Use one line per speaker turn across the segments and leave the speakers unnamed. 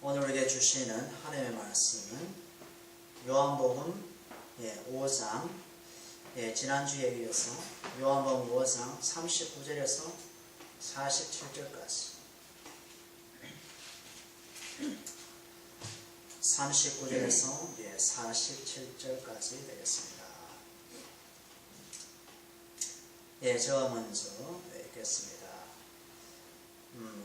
오늘 우리에게 주시는 하나님의 말씀은 요한복음 5장 지난주에 이어서 요한복음 5장 39절에서 47절까지 39절에서 47절까지 되겠습니다. 제가 먼저 읽겠습니다.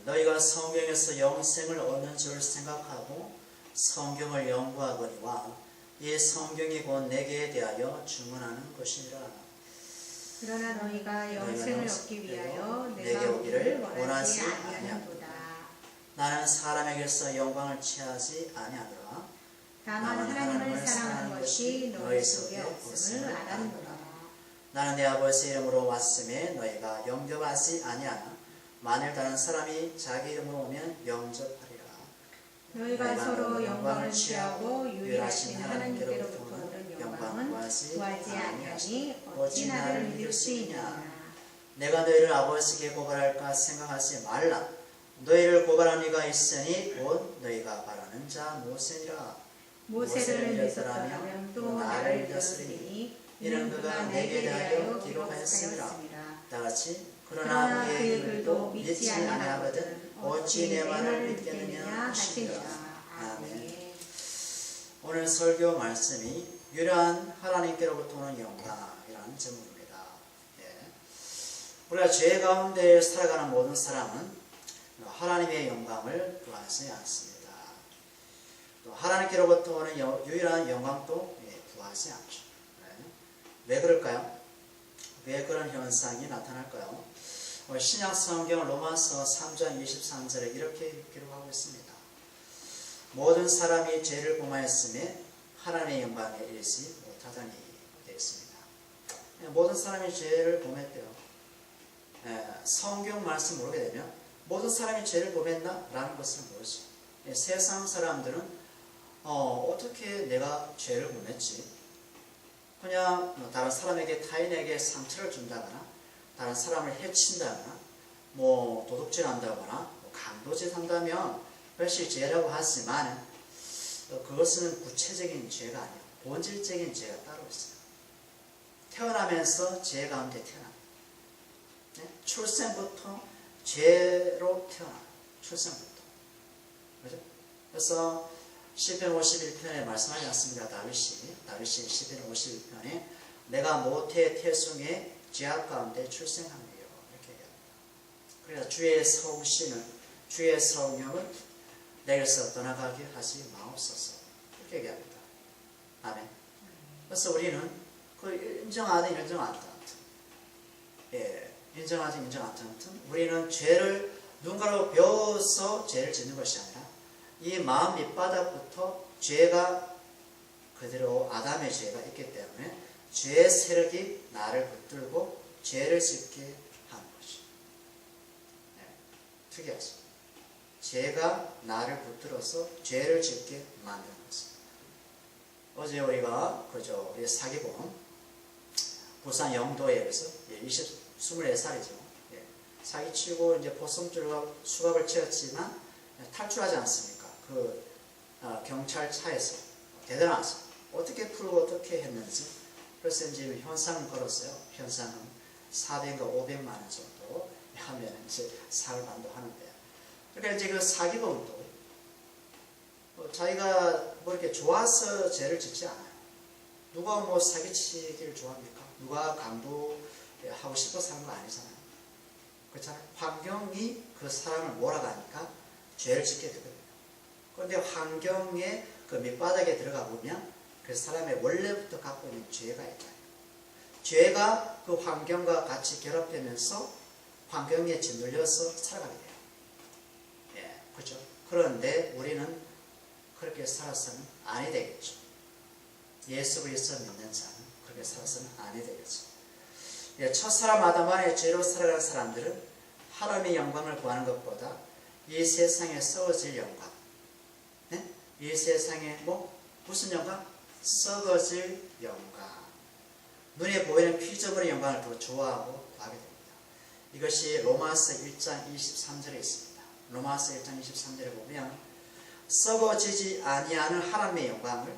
너희가 성경에서 영생을 얻는 줄 생각하고 성경을 연구하거니와 이 성경이 곧 내게 대하여 주문하는 것이니라.
그러나 너희가 영생을 얻기 위하여
내게 오기를 원하지
아니하도다.
나는 사람에게서 영광을 취하지 아니하노라.
다만 하나님을 사랑하는 것이 너희 속에 없음을 알았노라.
나는 내 아버지 이름으로 왔음에 너희가 영접하지 아니하나 만일 다른 사람이 자기 이름으로 오면 영접하리라.
너희가 서로 영광을 취하고 유일하신 하나님께로부터 오는 영광은 구하지 아니하니 어찌 나를 믿을 수 있느냐.
내가 너희를 아버지께 고발할까 생각하지 말라. 너희를 고발한 이가 있으니 곧 너희가 바라는 자 모세니라.
모세를 믿었더라면 또 나를 믿었으니 이는 그가 내게 대하여 기록하였습니다. 다같이 그러나 그의 글도 믿지 아니하거든 어찌 내 말을 믿겠느냐 하시니라.
아멘. 오늘 설교 말씀이 유일한 하나님께로부터 오는 영광이라는 제목입니다. 우리가 죄 가운데 살아가는 모든 사람은 하나님의 영광을 구하지 않습니다. 또 하나님께로부터 오는 유일한 영광도 구하지 않죠. 왜 그럴까요? 왜 그런 현상이 나타날까요? 신약 성경 로마서 3장 23절에 이렇게 기록하고 있습니다. 모든 사람이 죄를 범하였음에 하나님의 영광에 이르지 못하다니 되어 있습니다. 모든 사람이 죄를 범했대요. 성경 말씀 모르게 되면 모든 사람이 죄를 범했나? 라는 것을 모르죠. 세상 사람들은 어떻게 내가 죄를 범했지? 그냥 다른 사람에게 타인에게 상처를 준다거나 다른 사람을 해친다거나 도둑질한다거나 강도짓 한다면 그것이 죄라고 하지만 그것은 구체적인 죄가 아니에요. 본질적인 죄가 따로 있어요. 태어나면서 죄 가운데 태어납니다. 출생부터 죄로 태어납니다. 출생부터. 그죠? 그래서 시편 51편에 말씀하지 않습니까? 다윗이 시편 51편에 내가 모태의 태중에 죄악 가운데 출생하며 이렇게 얘기합니다. 그래서 주의 성신을 주의 성령을 내게서 떠나가게 하지 마옵소서 이렇게 얘기합니다. 아멘. 그래서 우리는 그 인정하든 인정 안 하든 인정하든 인정 안 하든 우리는 죄를 누군가로 배워서 죄를 짓는 것이 아니라 이 마음 밑바닥부터 죄가 그대로 아담의 죄가 있기 때문에 죄의 세력이 나를 붙들고 죄를 짓게 하는 것이. 특이하죠. 죄가 나를 붙들어서 죄를 짓게 만드는 것입니다. 어제 우리가 우리 사기범 부산 영도에서 24살이죠. 사기치고 이제 보성줄과 수갑을 채웠지만 탈출하지 않습니까? 경찰차에서 대단하죠. 어떻게 풀고 어떻게 했는지. 그래서 이제 현상을 걸었어요. 현상은 400과 500만 원 정도 하면 이제 사흘 반도 하는데. 그러니까 이제 그 사기범도 자기가 이렇게 좋아서 죄를 짓지 않아요. 누가 사기치기를 좋아합니까? 누가 강도하고 싶어서 하는 거 아니잖아요. 그렇잖아요. 환경이 그 사람을 몰아가니까 죄를 짓게 되거든요. 그런데 환경의 그 밑바닥에 들어가 보면 그 사람의 원래부터 갖고 있는 죄가 있잖아요. 죄가 그 환경과 같이 결합되면서 환경에 짓눌려서 살아가게 돼요. 그렇죠? 그런데 우리는 그렇게 살아서는 아니 되겠죠. 예수 그리스도 믿는 자는 그렇게 살아서는 아니 되겠죠. 첫사람 아담 안에 죄로 살아가는 사람들은 하나님의 영광을 구하는 것보다 이 세상에 썩어질 영광, 이 세상에 무슨 영광? 썩어질 영광, 눈에 보이는 피조물의 영광을 더 좋아하고 구하게 됩니다. 이것이 로마서 1장 23절에 있습니다. 로마서 1장 23절에 보면 썩어지지 아니하는 하나님의 영광을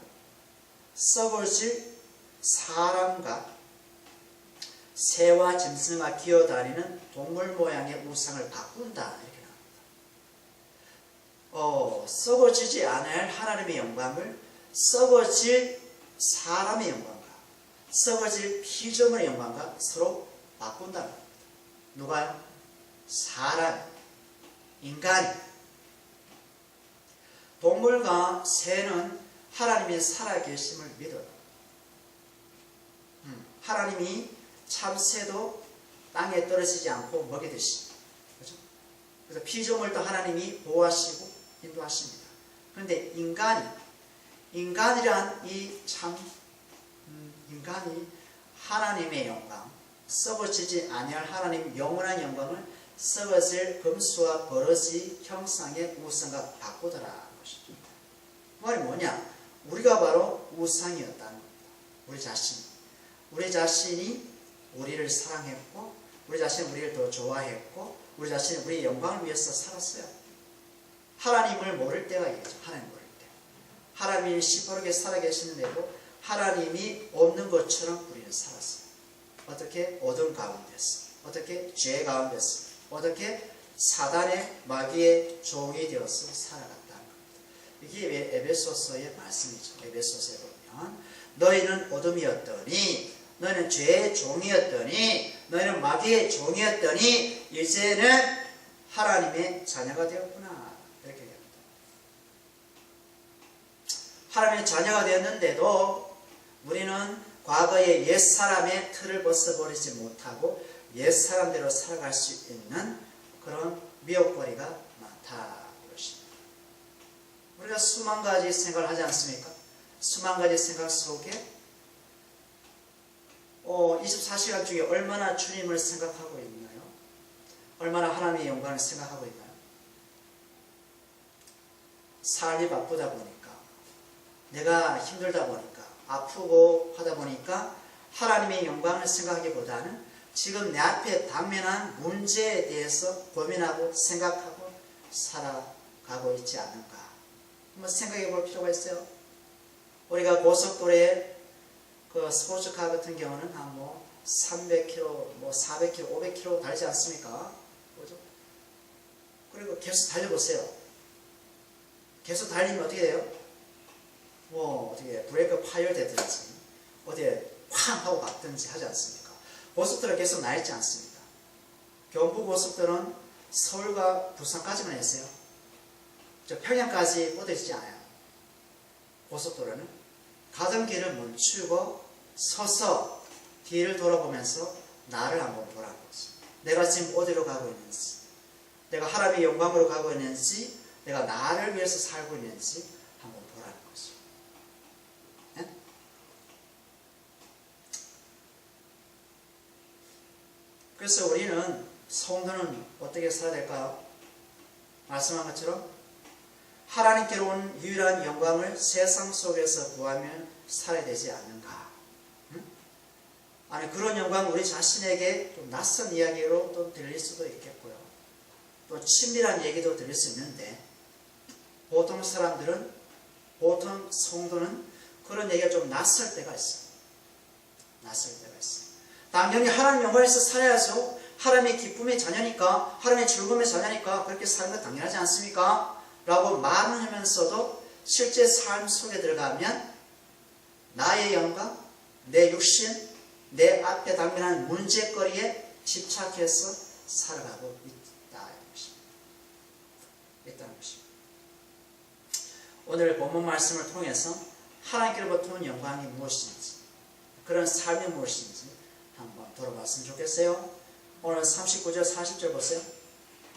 썩어질 사람과 새와 짐승과 기어다니는 동물 모양의 우상을 바꾼다 이렇게 나옵니다. 썩어지지 않을 하나님의 영광을 썩어질 사람의 영광과 썩어질 피조물의 영광과 서로 바꾼다는 겁니다. 누가요? 사람, 인간이. 동물과 새는 하나님이 살아계심을 믿어요. 하나님이 참새도 땅에 떨어지지 않고 먹이듯이. 그렇죠? 그래서 피조물도 하나님이 보호하시고 인도하십니다. 그런데 인간이란 인간이 하나님의 영광, 썩어지지 아니할 하나님 영원한 영광을 썩어질 금수와 버러지 형상의 우상과 바꾸더라. 그 말이 뭐냐? 우리가 바로 우상이었다는 겁니다. 우리 자신이 우리를 사랑했고, 우리 자신이 우리를 더 좋아했고, 우리 자신이 우리의 영광을 위해서 살았어요. 하나님을 모를 때가 있죠. 하나님 모를 때. 하나님이 시퍼렇게 살아계시는데도 하나님이 없는 것처럼 우리는 살았어요. 어떻게? 어둠 가운데서, 어떻게? 죄 가운데서, 어떻게? 사단의 마귀의 종이 되어서 살아갔다는 겁니다. 이게 에베소서의 말씀이죠. 에베소서에 보면 너희는 어둠이었더니, 너희는 죄의 종이었더니, 너희는 마귀의 종이었더니 이제는 하나님의 자녀가 되었구나 이렇게 얘기합니다. 하나님의 자녀가 되었는데도 우리는 과거의 옛사람의 틀을 벗어버리지 못하고 옛사람대로 살아갈 수 있는 그런 미혹거리가 많다 이것입니다. 우리가 수만 가지 생각을 하지 않습니까? 수만 가지 생각 속에 24시간 중에 얼마나 주님을 생각하고 있나요? 얼마나 하나님의 영광을 생각하고 있나요? 삶이 바쁘다 보니까, 내가 힘들다 보니까, 아프고 하다 보니까 하나님의 영광을 생각하기보다는 지금 내 앞에 당면한 문제에 대해서 고민하고 생각하고 살아가고 있지 않는가? 한번 생각해 볼 필요가 있어요. 우리가 고속도로에 그 스포츠카 같은 경우는 한 300km, 400km, 500km 달리지 않습니까? 그죠? 그리고 계속 달려보세요. 계속 달리면 어떻게 돼요? 어떻게 브레이크 파열되든지, 어디에 쾅 하고 갔든지 하지 않습니까? 고속도로가 계속 나 있지 않습니까? 경부고속도로는 서울과 부산까지만 했어요. 저 평양까지 뻗어지지 않아요. 고속도로는 가던 길을 멈추고 서서 뒤를 돌아보면서 나를 한번 보라는 거죠. 내가 지금 어디로 가고 있는지, 내가 하나님의 영광으로 가고 있는지, 내가 나를 위해서 살고 있는지 한번 보라는 거죠. 네? 그래서 우리는 성도는 어떻게 살아야 될까요? 말씀한 것처럼 하나님께로 온 유일한 영광을 세상 속에서 구하며 살아야 되지 않는가? 아니, 그런 영광 우리 자신에게 좀 낯선 이야기로 또 들릴 수도 있겠고요. 또 친밀한 얘기도 들릴 수 있는데, 보통 사람들은, 보통 성도는 그런 얘기가 좀 낯설 때가 있어요. 낯설 때가 있어요. 당연히 하나님 영광에서 살아야죠. 하나님의 기쁨의 자녀니까, 하나님의 즐거움의 자녀니까 그렇게 사는 거 당연하지 않습니까? 라고 말은 하면서도 실제 삶 속에 들어가면 나의 영광, 내 육신, 내 앞에 당면한 문제거리에 집착해서 살아가고 있다는 것입니다. 오늘 본문 말씀을 통해서 하나님께로부터 온 영광이 무엇인지, 그런 삶이 무엇인지 한번 돌아봤으면 좋겠어요. 오늘 39절 40절 보세요.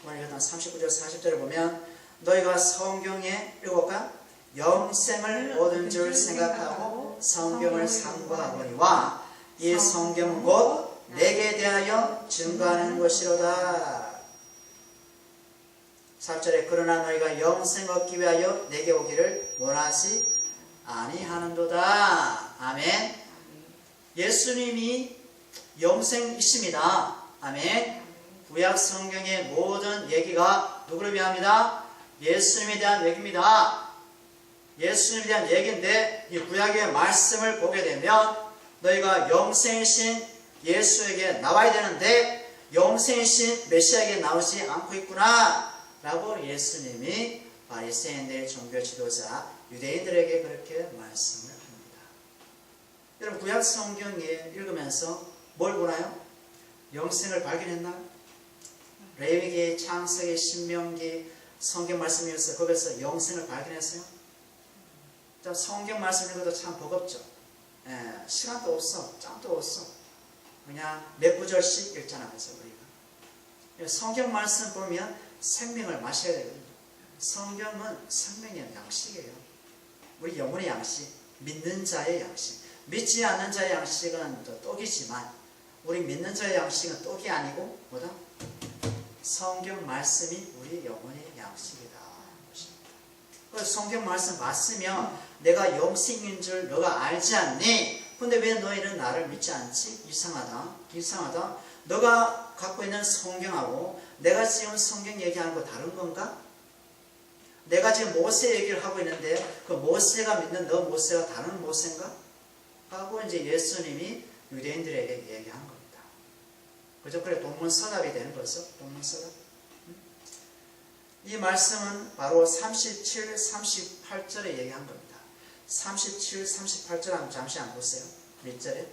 오늘 39절 40절을 보면 너희가 성경에 읽어볼까? 영생을 얻은 줄 생각하고 성경을 상고하거니와 이 성경 곧 내게 대하여 증거하는 것이로다. 4절에 그러나 너희가 영생 얻기 위하여 내게 오기를 원하지 아니하는도다. 아멘. 예수님이 영생이십니다. 아멘. 구약 성경의 모든 얘기가 누구를 위함이다? 예수님에 대한 얘기입니다. 예수님에 대한 얘기인데 이 구약의 말씀을 보게 되면 너희가 영생이신 예수에게 나와야 되는데 영생이신 메시아에게 나오지 않고 있구나 라고 예수님이 바리새인들 종교 지도자 유대인들에게 그렇게 말씀을 합니다. 여러분 구약 성경에 읽으면서 뭘 보나요? 영생을 발견했나요? 레위기, 창세기, 신명기 성경 말씀이었어요. 거기서 영생을 발견했어요. 성경 말씀 읽어도 참 버겁죠. 시간도 없어, 짬도 없어. 그냥 몇 구절씩 읽잖아요. 그래서 우리가 성경 말씀 보면 생명을 마셔야 되거든요. 성경은 생명의 양식이에요. 우리 영혼의 양식, 믿는 자의 양식. 믿지 않는 자의 양식은 또 떡이지만 우리 믿는 자의 양식은 떡이 아니고 뭐다? 성경 말씀이 우리 영혼의 양식이다. 그래서 성경 말씀 봤으면 내가 영생인 줄 너가 알지 않니? 근데 왜 너희는 나를 믿지 않지? 이상하다. 너가 갖고 있는 성경하고 내가 지금 성경 얘기하는 거 다른 건가? 내가 지금 모세 얘기를 하고 있는데 그 모세가 믿는 너 모세가 다른 모세인가? 하고 이제 예수님이 유대인들에게 얘기한 겁니다. 그죠? 그래 동문서답이 되는 거죠. 동문서답. 이 말씀은 바로 37, 38절에 얘기한 겁니다. 37, 38절 한번 잠시 한번 보세요. 밑절에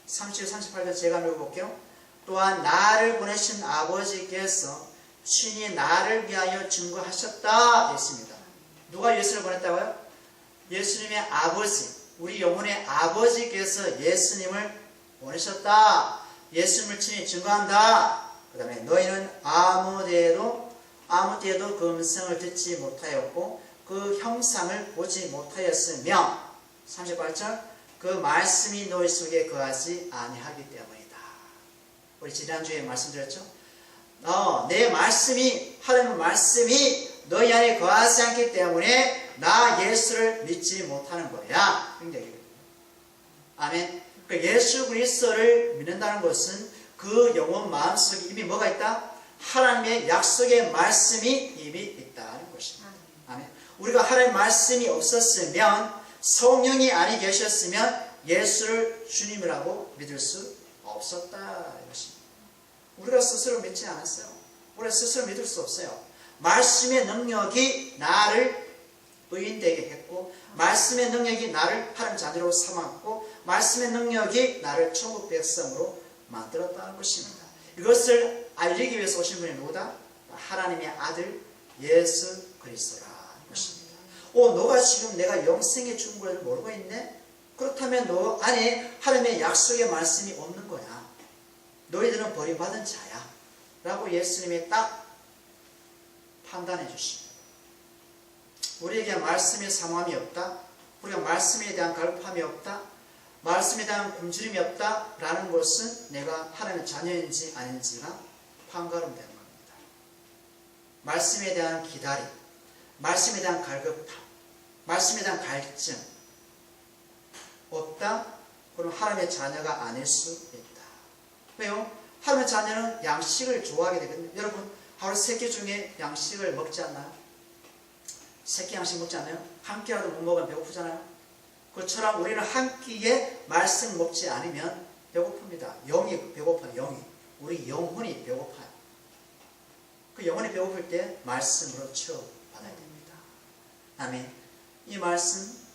37, 38절 제가 읽어볼게요. 또한 나를 보내신 아버지께서 친히 나를 위하여 증거하셨다 했습니다. 누가 예수를 보냈다고요? 예수님의 아버지, 우리 영혼의 아버지께서 예수님을 보내셨다. 예수님을 친히 증거한다. 그 다음에 너희는 아무 때에도 그 음성을 듣지 못하였고 그 형상을 보지 못하였으며 38절 그 말씀이 너희 속에 거하지 아니하기 때문이다. 우리 지난주에 말씀드렸죠? 내 말씀이 하나님의 말씀이 너희 안에 거하지 않기 때문에 나 예수를 믿지 못하는 거야. 아멘. 예수 그리스도를 믿는다는 것은 그 영혼 마음속에 이미 뭐가 있다? 하나님의 약속의 말씀이 이미 있다는 것입니다. 아멘. 우리가 하나님의 말씀이 없었으면 성령이 안에 계셨으면 예수를 주님이라고 믿을 수 없었다 이것입니다. 우리가 스스로 믿지 않았어요. 우리가 스스로 믿을 수 없어요. 말씀의 능력이 나를 의인되게 했고 말씀의 능력이 나를 하나님 자녀로 삼았고 말씀의 능력이 나를 천국 백성으로 만들었다는 것입니다. 이것을 알리기 위해서 오신 분이 누구다? 하나님의 아들 예수 그리스도라는 것입니다. 너가 지금 내가 영생의 준 걸 모르고 있네? 그렇다면 너 안에 하나님의 약속의 말씀이 없는 거야. 너희들은 버림받은 자야 라고 예수님이 딱 판단해 주십니다. 우리에게 말씀의 사모함이 없다, 우리가 말씀에 대한 갈급함이 없다, 말씀에 대한 굶주림이 없다 라는 것은 내가 하나님의 자녀인지 아닌지가 판가름되는 겁니다. 말씀에 대한 기다림, 말씀에 대한 갈급함, 말씀에 대한 갈증 없다? 그럼 하나님의 자녀가 아닐 수 있다. 왜요? 하나님의 자녀는 양식을 좋아하게 되거든요. 여러분 하루 3끼 중에 양식을 먹지 않나요? 3끼 양식 먹지 않나요? 한 끼라도 못 먹으면 배고프잖아요. 그처럼 우리는 한 끼에 말씀 먹지 않으면 배고픕니다. 영이 배고파요. 영이. 우리 영혼이 배고파요. 그 영혼이 배고플 때 말씀으로 치료받아야 됩니다. 아멘. 이 말씀,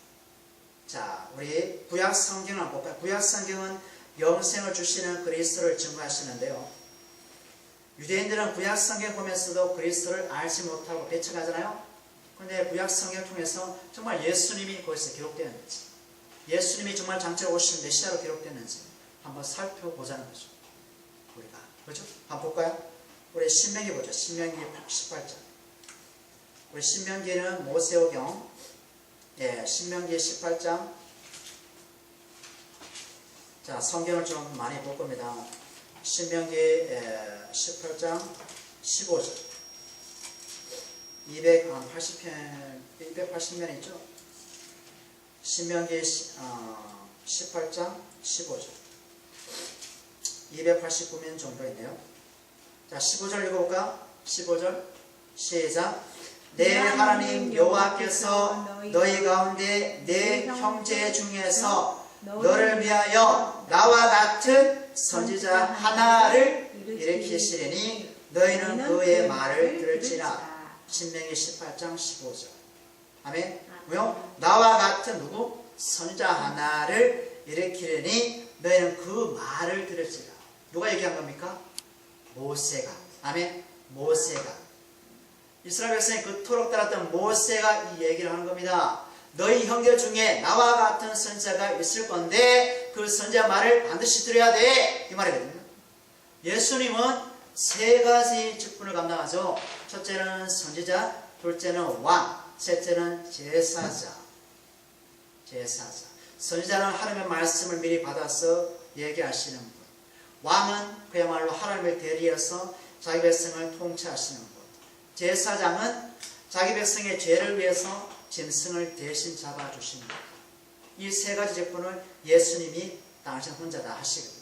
자 우리 구약 성경을 한번 볼까요? 구약 성경은 영생을 주시는 그리스도를 증거하시는데요. 유대인들은 구약 성경 보면서도 그리스도를 알지 못하고 배척하잖아요. 그런데 구약 성경을 통해서 정말 예수님이 거기서 기록되었는지, 예수님이 정말 장차로 오신 메시아로 기록되었는지 한번 살펴보자는 거죠. 우리가 그렇죠? 한번 볼까요? 우리 신명기 보죠. 신명기 18장. 우리 신명기는 모세오경, 신명기 18장. 자, 성경을 좀 많이 볼 겁니다. 신명기 18장 15절. 280면 있죠? 신명기 18장 15절. 289면 정도 있네요. 자, 15절 읽어볼까? 15절 시작. 내 하나님 여호와께서 너희 가운데 내 형제 중에서 너를 위하여 나와 같은 선지자 하나를 일으키시리니 너희는 그의 말을 들을지라. 신명기 18장 15절. 아멘. 뭐요? 나와 같은 누구? 선지자 하나를 일으키리니 너희는 그 말을 들을지라. 누가 얘기한 겁니까? 모세가. 아멘. 모세가. 이스라엘 백성이 그토록 따랐던 모세가 이 얘기를 하는 겁니다. 너희 형제 중에 나와 같은 선지자가 있을 건데 그 선지자 말을 반드시 들어야 돼. 이 말이거든요. 예수님은 세 가지 직분을 감당하죠. 첫째는 선지자, 둘째는 왕, 셋째는 제사자. 제사자. 선지자는 하나님의 말씀을 미리 받아서 얘기하시는 분. 왕은 그야말로 하나님을 대리해서 자기 백성을 통치하시는 분. 제사장은 자기 백성의 죄를 위해서 짐승을 대신 잡아주시는 분. 이 세 가지 직분을 예수님이 당신 혼자 다 하시거든요.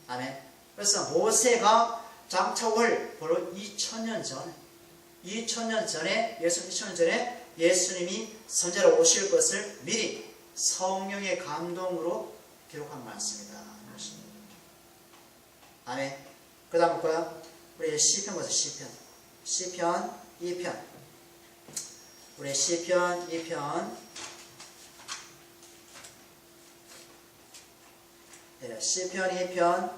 아멘. 그래서 모세가 장차올 바로 2000년 전에 예수님이 선지자로 오실 것을 미리 성령의 감동으로 기록한 말씀이다. 아멘. 그 다음 볼까요? 우리 시편 보세요. 시편 2편. 우리 시편 2편. 네, 시편 2편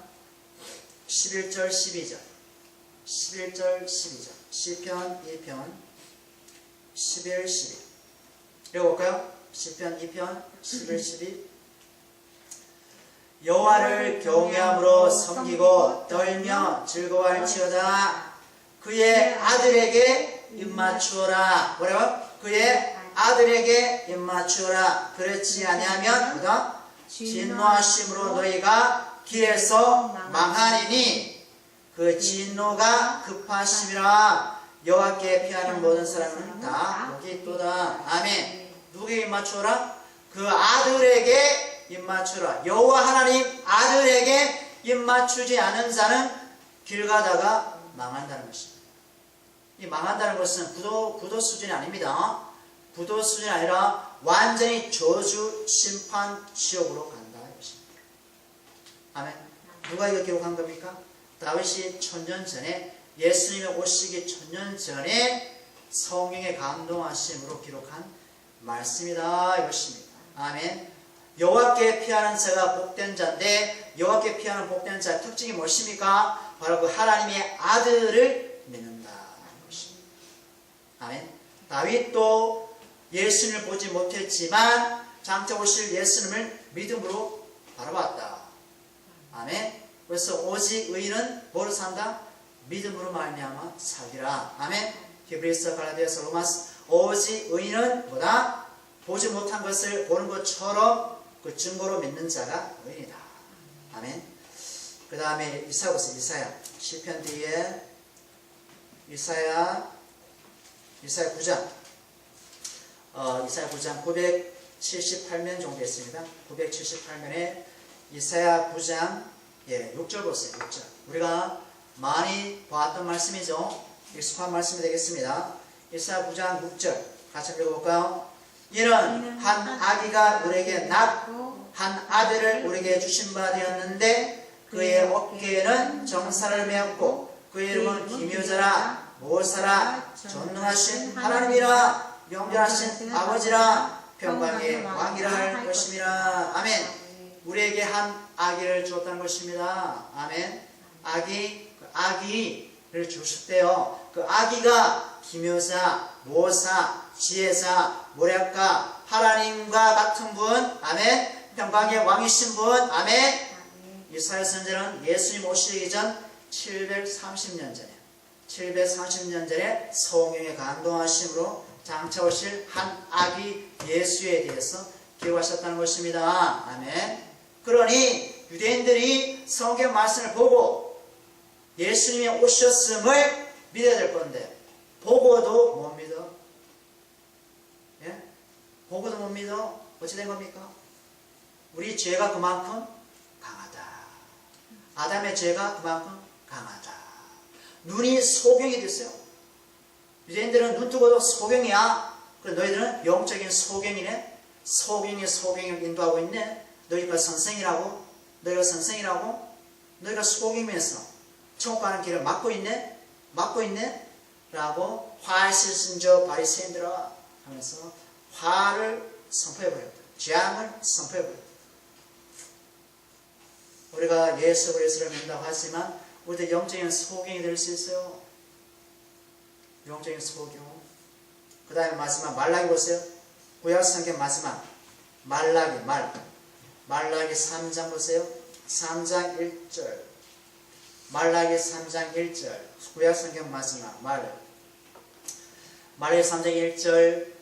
11절 12절. 11절 12절. 시편 2편 11, 12. 읽어볼까요? 시편 2편 11, 12. 여호와를 경외함으로 섬기고 떨며 즐거워할지어다. 그의 아들에게 입맞추어라. 뭐라고? 그의 아들에게 입맞추어라. 그렇지 아니하면 그다 진노하심으로 너희가 길에서 망하리니 그 진노가 급하심이라. 여호와께 피하는 모든 사람은 다 복이 있도다. 아멘. 누구에게 입맞추어라? 그 아들에게 입맞추라. 여호와 하나님 아들에게 입맞추지 않은 자는 길 가다가 망한다는 것입니다. 이 망한다는 것은 구도 수준이 아닙니다. 구도 수준이 아니라 완전히 저주, 심판, 지옥으로 간다는 것입니다. 아멘. 누가 이거 기록한 겁니까? 다윗이 1000년 전에, 예수님이 오시기 1000년 전에 성령의 감동하심으로 기록한 말씀이다 이것입니다. 아멘. 여호와께 피하는 자가 복된 자인데, 여호와께 피하는 복된 자의 특징이 무엇입니까? 바로 그 하나님의 아들을 믿는다. 아멘. 다윗도 예수님을 보지 못했지만 장차 오실 예수님을 믿음으로 바라봤다. 아멘. 그래서 오직 의인은 뭐로 산다? 믿음으로 말미암아 살리라. 아멘. 히브리서, 갈라디아서, 로마서. 오직 의인은 뭐다? 보지 못한 것을 보는 것처럼 그 증거로 믿는 자가 의인이다. 아멘. 그 다음에 이사야 보세요. 이사야. 시편 뒤에 이사야 9장. 이사야 9장 978면 정도 있습니다. 978면에 이사야 9장 6절 보세요. 6절. 우리가 많이 보았던 말씀이죠. 익숙한 말씀이 되겠습니다. 이사야 9장 6절 같이 읽어볼까요? 이는 한 아기가 우리에게 낳고 한 아들을 우리에게 주신 바 되었는데 그의 어깨에는 정사를 메었고 그의 이름은 기묘자라 모사라 전능하신 하나님이라 영존하신 아버지라 평강의 왕이라 할 것임이라. 아멘. 우리에게 한 아기를 주었다는 것입니다. 아멘. 아기를 주셨대요. 그 아기가 기묘자, 모사, 지혜자, 모략가, 하나님과 같은 분. 아멘. 평강의 왕이신 분. 아멘. 이사야 선지자는 예수님 오시기 전 730년 전에 성령의 감동하심으로 장차 오실 한 아기 예수에 대해서 기록하셨다는 것입니다. 아멘. 그러니 유대인들이 성경 말씀을 보고 예수님이 오셨음을 믿어야 될 건데 보고도 못 믿어. 예? 보고도 못 믿어. 어찌 된 겁니까? 우리 죄가 그만큼 강하다. 아담의 죄가 그만큼 강하다. 눈이 소경이 됐어요. 유대인들은 눈 뜨고도 소경이야. 그래 너희들은 영적인 소경이네. 소경을 인도하고 있네. 너희가 선생이라고? 너희가 선생이라고? 너희가 소경이면서 천국 가는 길을 막고 있네? 막고 있네? 라고 화실쓴 저 바리새인들아 하면서 화를 선포해버렸다. 재앙을 선포해버렸다. 우리가 예수 그리스도를 믿는다고 하지만 우리도 영적인 소경이 될 수 있어요. 영적인 소경. 그 다음에 마지막 말라기 보세요. 구약성경 마지막 말라기 3장 보세요. 3장 1절 말라기 3장 1절 구약성경 마지막 말라기 3장 1절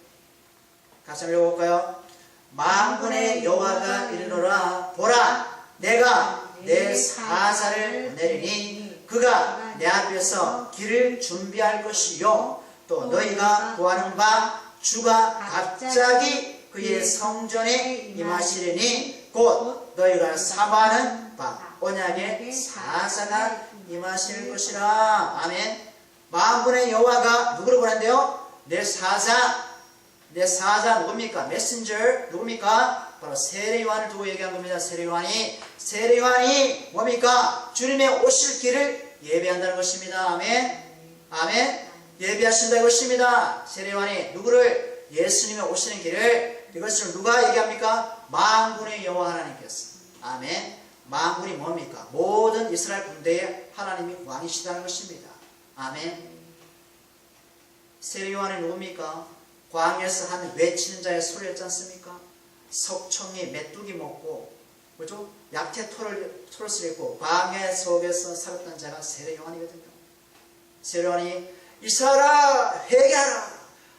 같이 한번 읽어볼까요? 만군의 여호와가 이르노라 보라 내가 내 사자를 보내리니 그가 내 앞에서 길을 준비할 것이요 또 너희가 구하는 바 주가 갑자기 그의 성전에 임하시리니 곧 너희가 사모하는 바 언약의 사자가 임하실 것이라. 아멘. 만군의 여호와가 누구를 보낸대요? 내 사자 누굽니까? 메신저 누굽니까? 바로 세례 요한을 두고 얘기한 겁니다. 세례 요한이 뭡니까? 주님의 오실 길을 예배한다는 것입니다. 아멘. 예배하신다는 것입니다. 세례 요한이 누구를? 예수님의 오시는 길을. 이것을 누가 얘기합니까? 만군의 여호와 하나님께서. 아멘. 만군이 뭡니까? 모든 이스라엘 군대의 하나님이 왕이시다는 것입니다. 아멘. 세례 요한이 누굽니까? 광야에서 한 외치는 자의 소리였지 않습니까? 석청이 메뚜기 먹고, 그죠? 약태 토롯을 입고 광야 속에서 살았던 자가 세례 요한이거든요. 세례 요한이 이스라엘아 회개하라.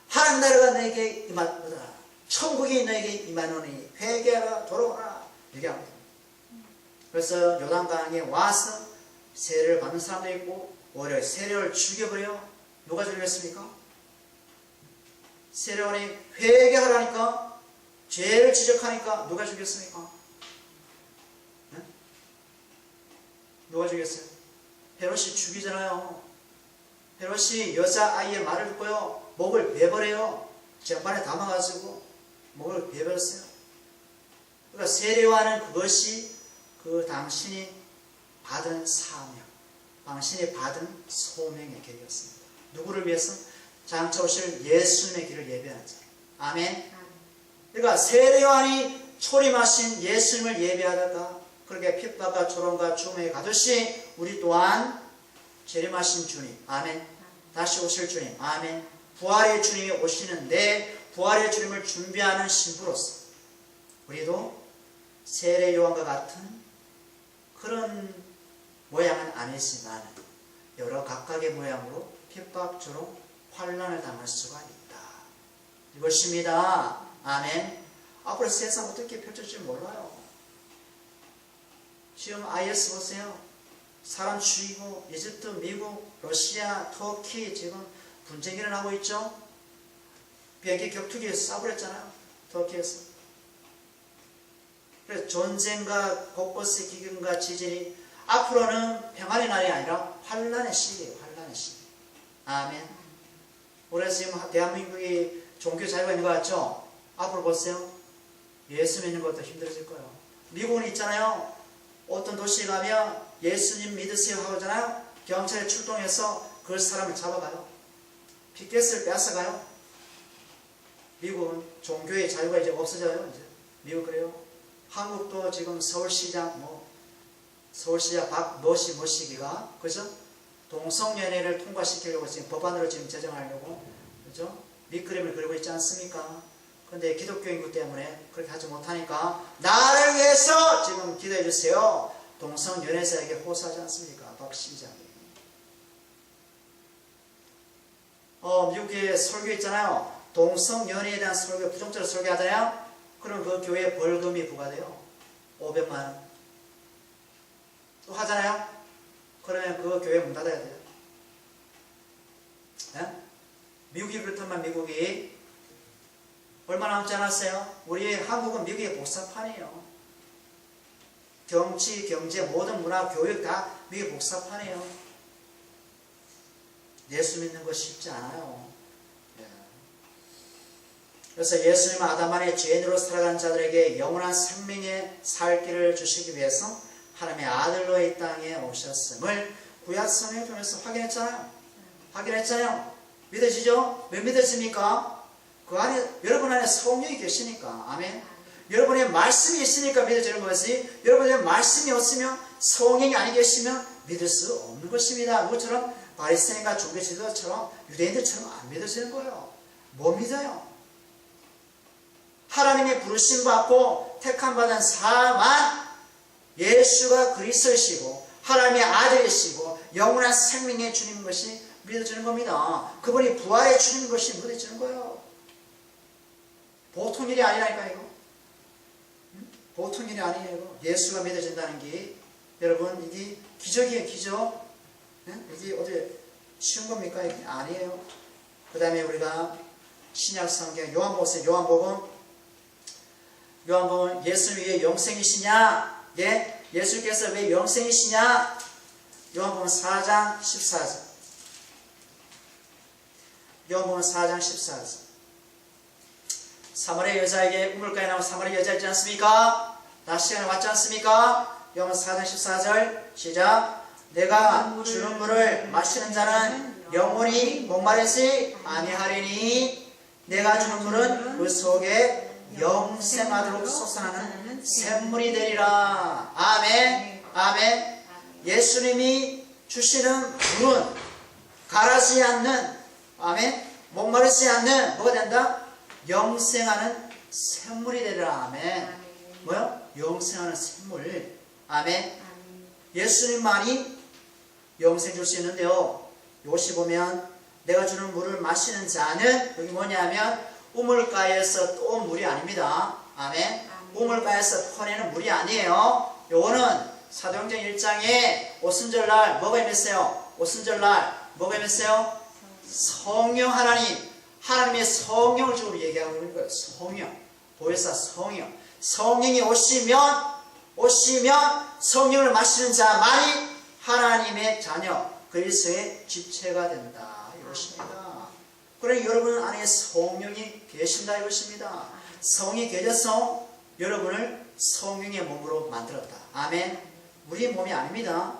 하나님 나라가 너에게 임하노라. 천국이 너에게 임하노니 회개하라 돌아오라. 얘기합니다. 그래서 요단강에 와서 세례를 받는 사람도 있고 오히려 세례를 죽여버려. 누가 죽였습니까? 세례원이 회개하라니까 죄를 지적하니까 누가 죽였습니까? 네? 누가 죽였어요? 헤롯이 죽이잖아요. 헤롯이 여자아이의 말을 듣고요 목을 베버려요. 쟁반에 담아가지고 목을 베버렸어요. 그러니까 세례와는 그것이 그 당신이 받은 사명, 당신이 받은 소명의 길이었습니다. 누구를 위해서? 장차 오실 예수님의 길을 예배하는 자. 아멘. 그러니까 세례요한이 초림하신 예수님을 예배하다가 그렇게 핍박과 조롱과 죽음에 가듯이 우리 또한 재림하신 주님. 아멘. 다시 오실 주님. 아멘. 부활의 주님이 오시는데 부활의 주님을 준비하는 신부로서 우리도 세례요한과 같은 그런 모양은 아니지만 여러 각각의 모양으로 핍박, 조롱, 환난을 당할 수가 있다. 이것입니다. 아멘. 앞으로 세상 어떻게 펼쳐질지 몰라요. 지금 IS 보세요. 사람 죽이고 이집트, 미국, 러시아, 터키 지금 분쟁이 일어나고 있죠. 비행기 격투기에서 쏴버렸잖아요. 터키에서. 그래서 전쟁과 곳곳의 기근과 지진이 앞으로는 평안의 날이 아니라 환난의 시기예요. 환난의 시기. 아멘. 그래서 지금 대한민국이 종교 자유가 있는 것 같죠? 앞으로 보세요. 예수 믿는 것도 힘들어질 거예요. 미국은 있잖아요. 어떤 도시에 가면 예수님 믿으세요 하고 하잖아요. 경찰이 출동해서 그 사람을 잡아가요. 피켓을 뺏어가요. 미국은 종교의 자유가 이제 없어져요. 이제 미국 그래요. 한국도 지금 서울시장 박모시기가 그죠? 동성연애를 통과시키려고 지금 법안으로 지금 제정하려고 그죠? 밑그림을 그리고 있지 않습니까? 그런데 기독교 인구 때문에 그렇게 하지 못하니까 나를 위해서 지금 기도해 주세요. 동성연애자에게 호소하지 않습니까? 박 시장이. 미국에 설교 있잖아요. 동성연애에 대한 설교, 부정적으로 설교하잖아요. 그럼 그 교회에 벌금이 부과돼요. 500만 원. 또 하잖아요. 그러면 그 교회 문 닫아야 돼요. 네? 미국이 그렇다면 미국이 얼마 남지 않았어요? 우리 한국은 미국의 복사판이에요. 정치, 경제, 모든 문화, 교육 다 미국의 복사판이에요. 예수 믿는 거 쉽지 않아요. 그래서 예수님은 아담 안에 죄인으로 살아가는 자들에게 영원한 생명의 살 길을 주시기 위해서 하나님의 아들로 이 땅에 오셨음을 구약 성경을 통해서 확인했잖아요. 믿어지죠? 왜 믿어집니까? 그 안에, 여러분 안에 성령이 계시니까. 아멘. 여러분의 말씀이 있으니까 믿어지는 것이, 여러분의 말씀이 없으면, 성령이 아니 계시면 믿을 수 없는 것입니다. 누구처럼? 바리새인과 종교 지도자처럼, 유대인들처럼 안 믿어지는 거예요. 못 믿어요. 하나님의 부르심 받고 택함 받은 사만 예수가 그리스도이시고 하나님의 아들이시고 영원한 생명의 주님인 것이 믿어지는 겁니다. 그분이 부활의 주님인 것이 믿어지는 거예요. 보통 일이 아니라니까 이거. 보통 일이 아니에요. 예수가 믿어진다는 게 여러분 이게 기적이에요. 기적. 이게 어디 쉬운 겁니까? 이게 아니에요. 그 다음에 우리가 신약 성경 요한복음 예수는 왜 영생이시냐? 예? 예수께서 왜 영생이시냐? 요한복음 4장 14절. 요한복음 4장 14절. 사마리아 여자에게 우물가에 나온 사마리아 여자 있지 않습니까? 낮 시간에 왔지 않습니까? 요한복음 4장 14절 시작. 내가 주는 물을 마시는 자는 영원히 목마르지 아니하리니 내가 주는 물은 그 속에 영생하도록 솟아나는 샘물이 되리라. 아멘. 아멘. 예수님이 주시는 물은 가라지 않는, 아멘, 목마르지 않는 뭐가 된다? 영생하는 샘물이 되리라. 아멘. 뭐요? 영생하는 샘물. 아멘. 예수님만이 영생 줄 수 있는데요. 이것이 보면 내가 주는 물을 마시는 자는 여기 뭐냐면 우물가에서 또 물이 아닙니다. 아멘. 우물가에서 퍼내는 물이 아니에요. 요거는 사도행전 1장에 오순절날 뭐가 임했어요? 오순절날 뭐가 임했어요? 성령 하나님의 성령을 주로 얘기하고 있는 거예요. 성령. 보혜사 성령. 성령이 오시면 성령을 마시는 자만이 하나님의 자녀 그리스도의 지체가 된다 이것입니다. 그러니 여러분 안에 성령이 계신다 이것입니다. 성이 계셔서 여러분을 성령의 몸으로 만들었다. 아멘. 우리 몸이 아닙니다.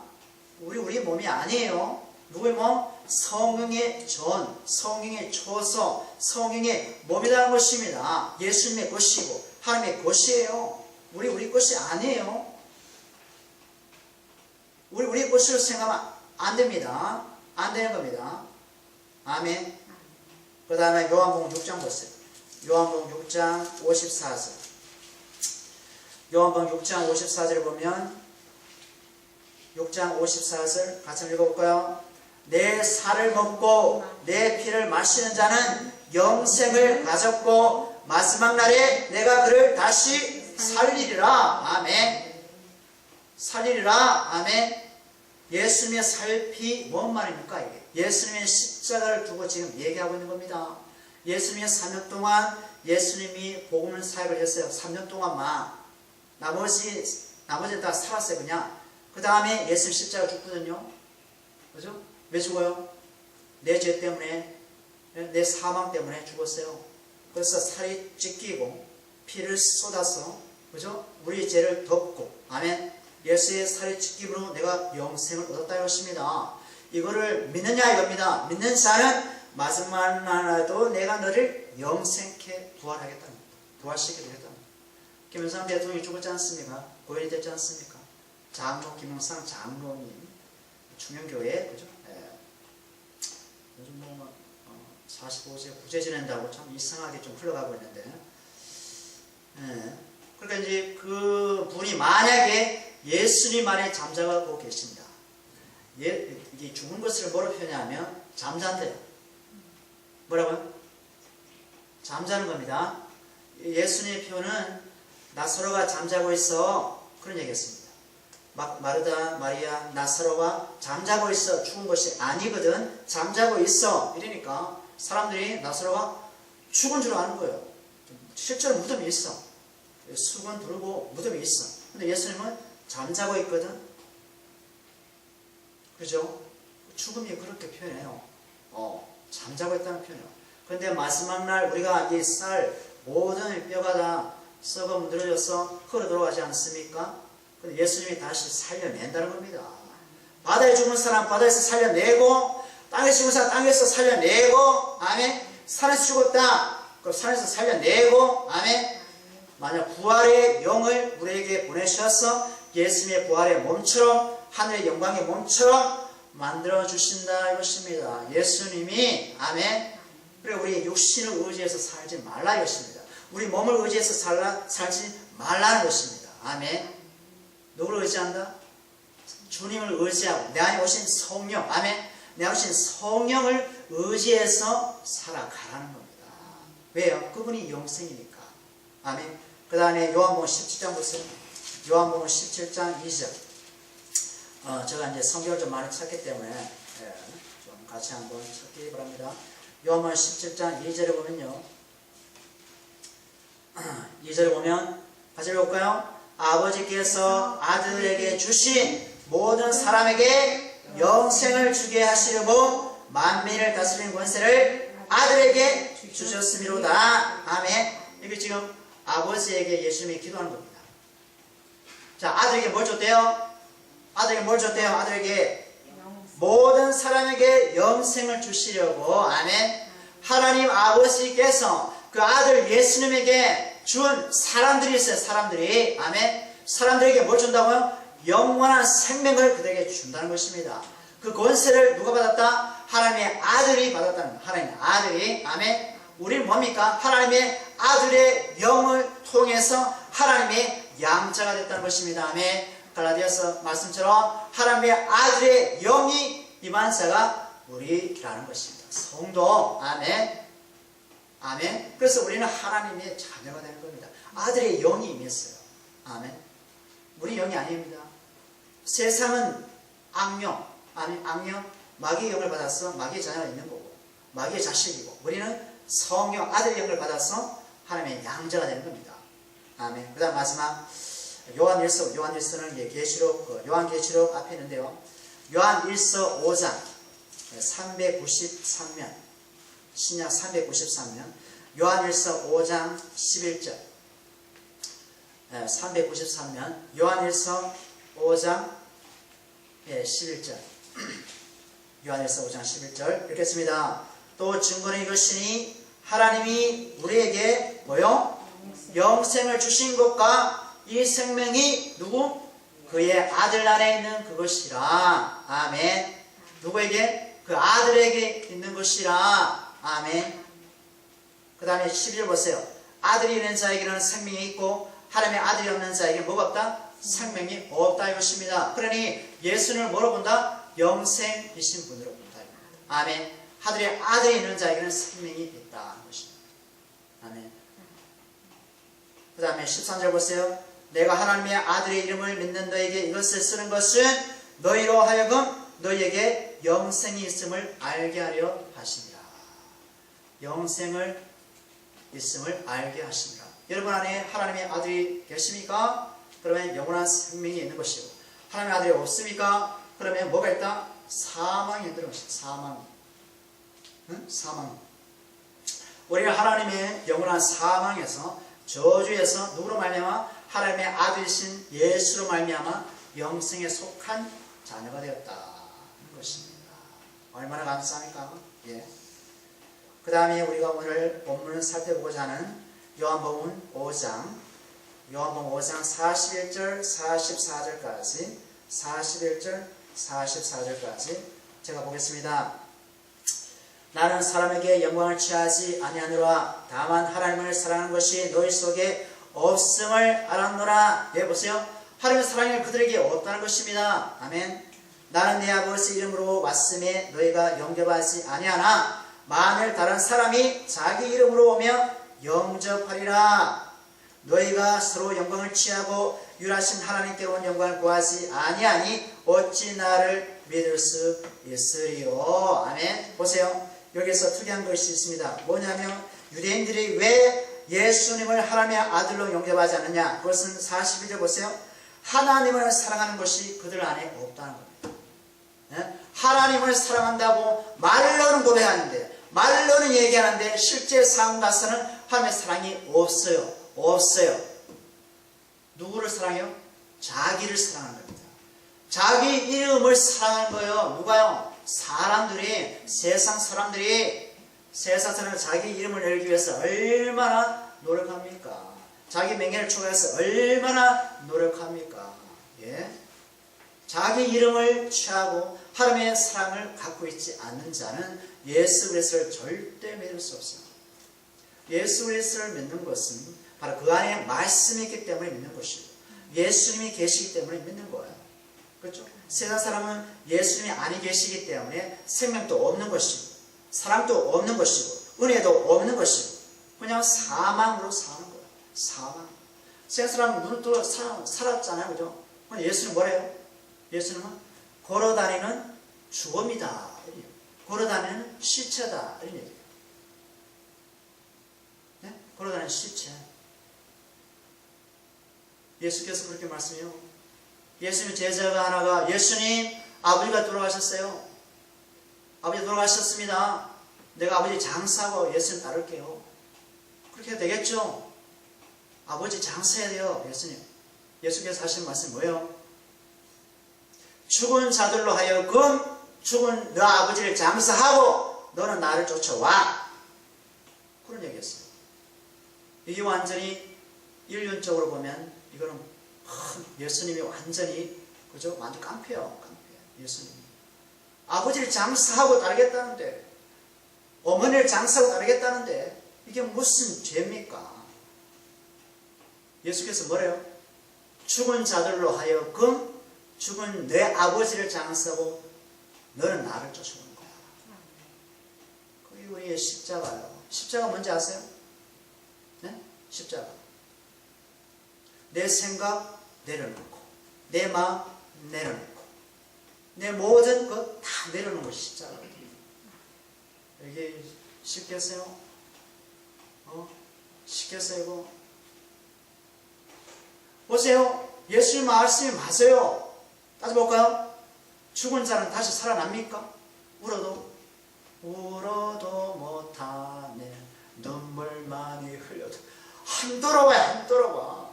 우리 몸이 아니에요. 누구의 몸? 성령의 전, 성령의 초서, 성령의 몸이라는 것입니다. 예수님의 것이고 하나님의 것이에요. 우리 것이 아니에요. 우리 것으로 생각하면 안 됩니다. 안 되는 겁니다. 아멘. 그 다음에 요한복음 6장 보세요. 요한복음 6장 54절. 요한복음 6장 54절을 보면 6장 54절 같이 한번 읽어볼까요? 내 살을 먹고 내 피를 마시는 자는 영생을 가졌고 마지막 날에 내가 그를 다시 살리리라. 아멘. 살리리라. 아멘. 예수님의 살피 뭔 말입니까 이게? 예수님의 십자가를 두고 지금 얘기하고 있는 겁니다. 예수님이 3년 동안 예수님이 복음을 사역을 했어요. 3년 동안만. 나머지 다 살았어요 그냥. 그 다음에 예수님 십자가 죽거든요. 그죠? 왜 죽어요? 내 죄 때문에, 내 사망 때문에 죽었어요. 그래서 살이 찢기고 피를 쏟아서, 그죠? 우리 죄를 덮고, 아멘. 예수의 살이 찢김으로 내가 영생을 얻었다 이것입니다. 이거를 믿느냐 이겁니다. 믿는 자는 마지막 날에도 내가 너를 영생케 부활하겠다는 겁니다. 부활시키겠다는 겁니다. 김영삼 대통령이 죽었지 않습니까? 고인이 됐지 않습니까? 장로 김영삼 장로님 중영교회 그죠? 요즘 뭐 45세 구제 지낸다고 참 이상하게 좀 흘러가고 있는데, 그러니까 이제 그 분이 만약에 예수님 안에 잠자고 계신다. 이게 죽은 것을 뭐로 표현하면 잠잔대요. 뭐라고요? 잠자는 겁니다. 예수님의 표현은 나사로가 잠자고 있어 그런 얘기했습니다. 마르다 마리아 나사로가 잠자고 있어 죽은 것이 아니거든 잠자고 있어 이러니까 사람들이 나사로가 죽은 줄 아는 거예요. 실제로 무덤이 있어. 수건 두르고 무덤이 있어. 근데 예수님은 잠자고 있거든. 그죠? 죽음이 그렇게 표현해요. 잠자고 있다는 표현이에요. 근데 마지막 날 우리가 이 쌀 모든 뼈가 다 썩어 문드러져서 흘러 들어가지 않습니까? 근데 예수님이 다시 살려낸다는 겁니다. 바다에 죽은 사람 바다에서 살려내고, 땅에서 죽은 사람 땅에서 살려내고, 아멘. 산에서 죽었다, 그럼 산에서 살려내고, 아멘. 만약 부활의 영을 우리에게 보내셔서 예수님의 부활의 몸처럼, 하늘의 영광의 몸처럼 만들어 주신다 이것입니다. 예수님이, 아멘. 그리고 우리 육신을 의지해서 살지 말라 이것입니다. 우리 몸을 의지해서 살지 말라는 것입니다. 아멘. 누구를 의지한다? 주님을 의지하고 내 안에 오신 성령, 아멘. 내 안에 오신 성령을 의지해서 살아가라는 겁니다. 왜요? 그분이 영생이니까. 아멘. 그 다음에 요한복음 17장 보세요. 요한복음 17장 2절. 제가 이제 성경을 좀 많이 찾기 때문에 좀 같이 한번 찾기 바랍니다. 요한복음 17장 2절에 보면요. 2절에 보면 같이 읽어볼까요? 아버지께서 아들에게 주신 모든 사람에게 영생을 주게 하시려고 만민을 다스리는 권세를 아들에게 주셨음이로다. 아멘. 이게 지금 아버지에게 예수님이 기도하는 겁니다. 자, 아들에게 뭘 줬대요? 아들에게 뭘 줬대요? 아들에게 모든 사람에게 영생을 주시려고. 아멘. 하나님 아버지께서 그 아들 예수님에게 준 사람들이 있어요. 사람들이. 아멘. 사람들에게 뭘 준다고요? 영원한 생명을 그들에게 준다는 것입니다. 그 권세를 누가 받았다? 하나님의 아들이 받았다는 거예요. 하나님의 아들이. 아멘. 우리는 뭡니까? 하나님의 아들의 영을 통해서 하나님의 양자가 됐다는 것입니다. 아멘. 갈라디아서 말씀처럼 하나님의 아들의 영이 임한 자가 우리라는 것입니다. 성도. 아멘. 아멘. 그래서 우리는 하나님의 자녀가 되는 겁니다. 아들의 영이 임했어요. 아멘. 우리 영이 아닙니다. 세상은 악령, 아멘, 악령, 마귀의 영을 받아서 마귀의 자녀가 있는 거고, 마귀의 자식이고, 우리는 성령, 아들의 영을 받아서 하나님의 양자가 되는 겁니다. 아멘. 그 다음 마지막 요한일서는 계시록, 요한계시록 앞에 있는데요. 요한일서 5장 393면, 신약 393면, 요한일서 5장 11절, 393면, 요한일서 5장 11절, 요한일서 5장 11절 읽겠습니다. 또 증거는 이것이니 하나님이 우리에게 뭐요? 영생을 주신 것과 이 생명이 누구? 그의 아들 안에 있는 그것이라. 아멘. 누구에게? 그 아들에게 있는 것이라. 아멘. 그 다음에 11절 보세요. 아들이 있는 자에게는 생명이 있고 하나님의 아들이 없는 자에게 뭐가 없다? 생명이 없다 이것입니다. 그러니 예수님을 뭐로 본다? 영생이신 분으로 본다. 아멘. 하늘의 아들이 있는 자에게는 생명이 있다 것입니다. 아멘. 그 다음에 13절 보세요. 내가 하나님의 아들의 이름을 믿는 너에게 이것을 쓰는 것은 너희로 하여금 너희에게 영생이 있음을 알게 하려 하시니라. 영생을 있음을 알게 하시니라. 여러분 안에 하나님의 아들이 계십니까? 그러면 영원한 생명이 있는 것이고, 하나님의 아들이 없습니까? 그러면 뭐가 있다? 사망이 있는 것이다. 사망. 응? 사망. 우리가 하나님의 영원한 사망에서, 저주에서 누구로 말미암아? 하나님의 아들이신 예수로 말미암아 영생에 속한 자녀가 되었다는 것입니다. 얼마나 감사합니까? 예. 그 다음에 우리가 오늘 본문을 살펴보고자 하는 요한복음 5장 41절 44절까지 41절 44절까지 제가 보겠습니다. 나는 사람에게 영광을 취하지 아니하노라. 다만 하나님을 사랑하는 것이 너희 속에 없음을 알았노라. 예, 보세요. 하나님의 사랑이 그들에게 없다는 것입니다. 아멘. 나는 내 아버지 이름으로 왔음에 너희가 영접하지 아니하나 만일 다른 사람이 자기 이름으로 오며 영접하리라. 너희가 서로 영광을 취하고 유일하신 하나님께로 온 영광을 구하지 아니하니 어찌 나를 믿을 수 있으리요. 아멘. 보세요. 여기서 특이한 것이 있습니다. 뭐냐면 유대인들이 왜 예수님을 하나님의 아들로 영접하지 않느냐. 그것은 41절 보세요. 하나님을 사랑하는 것이 그들 안에 없다는 겁니다. 네? 하나님을 사랑한다고 말로는 고백하는데 말로는 얘기하는데 실제 삶 가서는 하나님의 사랑이 없어요. 없어요. 누구를 사랑해요? 자기를 사랑하는 겁니다. 자기 이름을 사랑하는 거예요. 누가요? 사람들이, 세상 사람들이 자기 이름을 내기 위해서 얼마나 노력합니까? 자기 명예를 추구해서 얼마나 노력합니까? 예? 자기 이름을 취하고 하나님의 사랑을 갖고 있지 않는 자는 예수 그리스도를 절대 믿을 수 없어요. 예수 그리스도를 믿는 것은 바로 그 안에 말씀이 있기 때문에 믿는 것이고 예수님이 계시기 때문에 믿는 거예요. 그렇죠? 세상 사람은 예수님이 아니 계시기 때문에 생명도 없는 것이고 사랑도 없는 것이고 은혜도 없는 것이고 그냥 사망으로 사는 거예요. 사망. 세상 사람은 눈을 뜨고 살았잖아요. 그죠? 예수님 뭐래요? 예수님은 걸어다니는 죽음이다. 걸어다니는 시체다. 이런 얘기예요. 네? 걸어다니는 시체. 예수께서 그렇게 말씀해요. 예수님 제자가 하나가 예수님 아버지가 돌아가셨어요. 아버지 돌아가셨습니다. 내가 아버지 장사하고 예수님 따를게요. 그렇게 해도 되겠죠? 아버지 장사해야 돼요. 예수님. 예수께서 하신 말씀이 뭐예요? 죽은 자들로 하여금 죽은 너 아버지를 장사하고 너는 나를 쫓아와. 그런 얘기였어요. 이게 완전히 인륜적으로 보면 이거는 예수님이 완전히 그죠? 완전 깡패예요. 깡패. 예수님이 아버지를 장사하고 따르겠다는데 어머니를 장사하고 따르겠다는데 이게 무슨 죄입니까? 예수께서 뭐래요? 죽은 자들로 하여금 죽은 내 아버지를 장사하고 너는 나를 쫓아오는 거야. 그게 우리의 십자가예요. 십자가 뭔지 아세요? 네? 십자가. 내 생각 내려놓고 내 마음 내려놓고 내 모든 것 다 내려놓는 것이 십자가거든요. 이게 쉽겠어요? 쉽겠어요 이거? 보세요. 예수님 말씀이 맞아요. 따져볼까요? 죽은 자는 다시 살아납니까? 울어도 못하네 눈물 많이 흘려도 안 돌아와요. 안 돌아와.